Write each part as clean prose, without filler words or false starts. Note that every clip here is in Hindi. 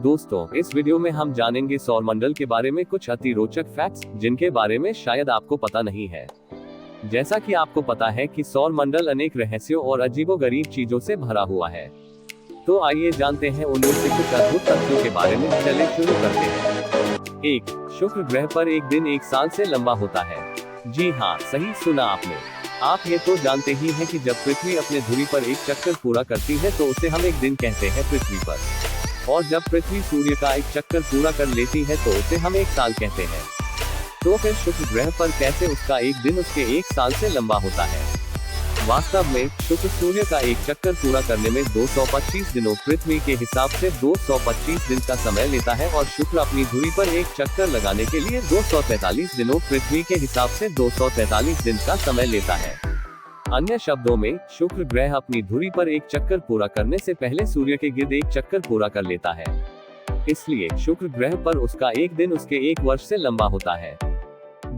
दोस्तों, इस वीडियो में हम जानेंगे सौर मंडल के बारे में कुछ अति रोचक फैक्ट्स जिनके बारे में शायद आपको पता नहीं है। जैसा कि आपको पता है कि सौर मंडल अनेक रहस्यों और अजीबोगरीब चीजों से भरा हुआ है, तो आइए जानते हैं उनमें से कुछ अद्भुत तथ्यों के बारे में। चलिए शुरू करते हैं। 1. शुक्र ग्रह पर एक दिन 1 साल से लंबा होता है। जी हाँ, सही सुना आपने। आप ये तो जानते ही हैं कि जब पृथ्वी अपने धुरी पर एक चक्कर पूरा करती है तो उसे हम एक दिन कहते हैं पृथ्वी पर, और जब पृथ्वी सूर्य का एक चक्कर पूरा कर लेती है तो उसे हम 1 साल कहते हैं। तो फिर शुक्र ग्रह पर कैसे उसका एक दिन उसके 1 साल से लंबा होता है? वास्तव में शुक्र सूर्य का एक चक्कर पूरा करने में 225 दिनों पृथ्वी के हिसाब से 225 दिन का समय लेता है, और शुक्र अपनी धुरी पर एक चक्कर लगाने के लिए 243 दिनों पृथ्वी के हिसाब से 243 दिन का समय लेता है। अन्य शब्दों में, शुक्र ग्रह अपनी धुरी पर एक चक्कर पूरा करने से पहले सूर्य के गिर्द एक चक्कर पूरा कर लेता है। इसलिए शुक्र ग्रह पर उसका एक दिन उसके 1 वर्ष से लंबा होता है।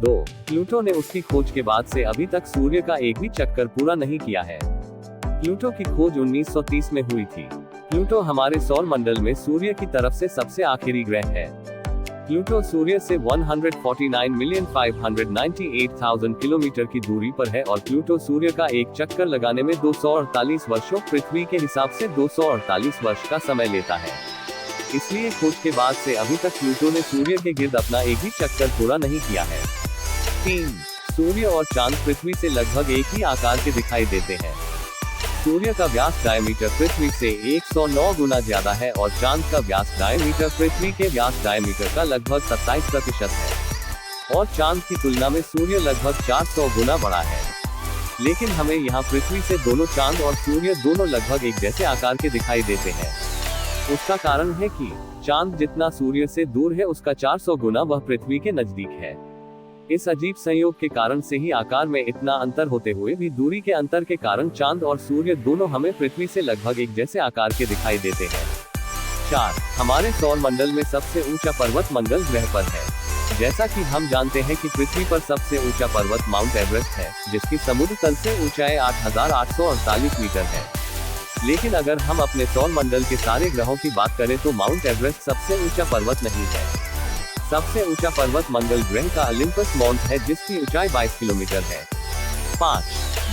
2. प्लूटो ने उसकी खोज के बाद से अभी तक सूर्य का एक भी चक्कर पूरा नहीं किया है। प्लूटो की खोज 1930 में हुई थी। प्लूटो हमारे सौर मंडल में सूर्य की तरफ से सबसे आखिरी ग्रह है। प्लूटो सूर्य से 149,598,000 किलोमीटर की दूरी पर है, और प्लूटो सूर्य का एक चक्कर लगाने में 248 वर्षों पृथ्वी के हिसाब से 248 वर्ष का समय लेता है। इसलिए खोज के बाद से अभी तक प्लूटो ने सूर्य के गिर्द अपना एक भी चक्कर पूरा नहीं किया है। 3. सूर्य और चांद पृथ्वी से लगभग एक ही आकार के दिखाई देते हैं। सूर्य का व्यास डायमीटर पृथ्वी से 109 गुना ज्यादा है, और चांद का व्यास डायमीटर पृथ्वी के व्यास डायमीटर का लगभग 27% है, और चांद की तुलना में सूर्य लगभग 400 गुना बड़ा है। लेकिन हमें यहाँ पृथ्वी से दोनों चांद और सूर्य दोनों लगभग एक जैसे आकार के दिखाई देते हैं। उसका कारण है कि चांद जितना सूर्य से दूर है उसका 400 गुना वह पृथ्वी के नजदीक है। इस अजीब संयोग के कारण से ही आकार में इतना अंतर होते हुए भी दूरी के अंतर के कारण चांद और सूर्य दोनों हमें पृथ्वी से लगभग एक जैसे आकार के दिखाई देते हैं। 4. हमारे सौर मंडल में सबसे ऊंचा पर्वत मंगल ग्रह पर है। जैसा कि हम जानते हैं कि पृथ्वी पर सबसे ऊंचा पर्वत माउंट एवरेस्ट है, जिसकी समुद्र तल से ऊंचाई 8,848 मीटर है। लेकिन अगर हम अपने सौर मंडल के सारे ग्रहों की बात करें तो माउंट एवरेस्ट सबसे ऊंचा पर्वत नहीं है। सबसे ऊंचा पर्वत मंगल ग्रह का ओलिम्पस माउंट है, जिसकी ऊंचाई 22 किलोमीटर है। 5.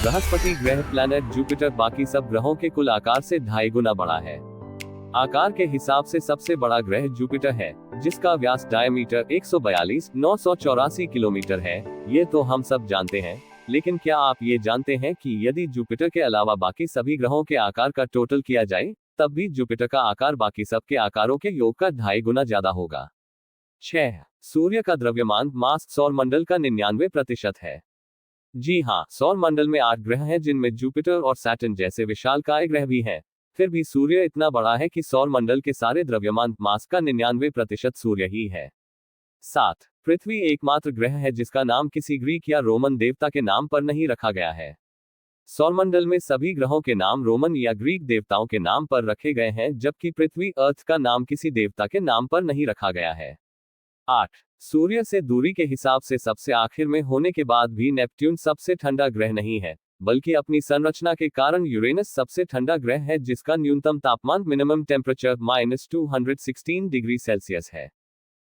बृहस्पति ग्रह प्लैनेट जुपिटर बाकी सब ग्रहों के कुल आकार से 2.5 गुना बड़ा है। आकार के हिसाब से सबसे बड़ा ग्रह जुपिटर है, जिसका व्यास डायमीटर 142,984 किलोमीटर है। ये तो हम सब जानते हैं, लेकिन क्या आप ये जानते हैं कि यदि जुपिटर के अलावा बाकी सभी ग्रहों के आकार का टोटल किया जाए, तब भी जुपिटर का आकार बाकी सब के आकारों के योग का 2.5 गुना ज्यादा होगा। 6. सूर्य का द्रव्यमान मास सौर मंडल का 99% है। जी हाँ, सौर मंडल में 8 ग्रह हैं, जिनमें जुपिटर और सैटर्न जैसे विशालकाय ग्रह भी हैं। फिर भी सूर्य इतना बड़ा है कि सौर मंडल के सारे द्रव्यमान मास का 99% सूर्य ही है। 7. पृथ्वी एकमात्र ग्रह है जिसका नाम किसी ग्रीक या रोमन देवता के नाम पर नहीं रखा गया है। सौरमंडल में सभी ग्रहों के नाम रोमन या ग्रीक देवताओं के नाम पर रखे गए हैं, जबकि पृथ्वी अर्थ का नाम किसी देवता के नाम पर नहीं रखा गया है। 8. सूर्य से दूरी के हिसाब से सबसे आखिर में होने के बाद भी नेपट्यून सबसे ठंडा ग्रह नहीं है, बल्कि अपनी संरचना के कारण यूरेनस सबसे ठंडा ग्रह है, जिसका न्यूनतम तापमान मिनिमम टेम्परेचर -216 डिग्री सेल्सियस है।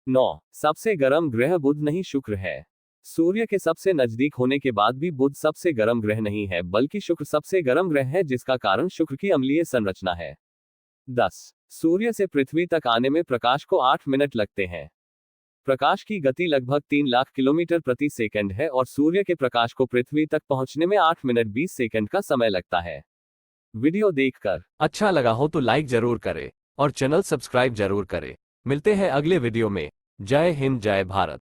9. सबसे गर्म ग्रह बुध नहीं शुक्र है। सूर्य के सबसे नजदीक होने के बाद भी बुध सबसे गर्म ग्रह नहीं है, बल्कि शुक्र सबसे गर्म ग्रह है, जिसका कारण शुक्र की अम्लीय संरचना है। 10. सूर्य से पृथ्वी तक आने में प्रकाश को 8 मिनट लगते हैं। प्रकाश की गति लगभग 3 लाख किलोमीटर प्रति सेकंड है, और सूर्य के प्रकाश को पृथ्वी तक पहुंचने में 8 मिनट 20 सेकंड का समय लगता है। वीडियो देखकर अच्छा लगा हो तो लाइक जरूर करें और चैनल सब्सक्राइब जरूर करें। मिलते हैं अगले वीडियो में। जय हिंद, जय भारत।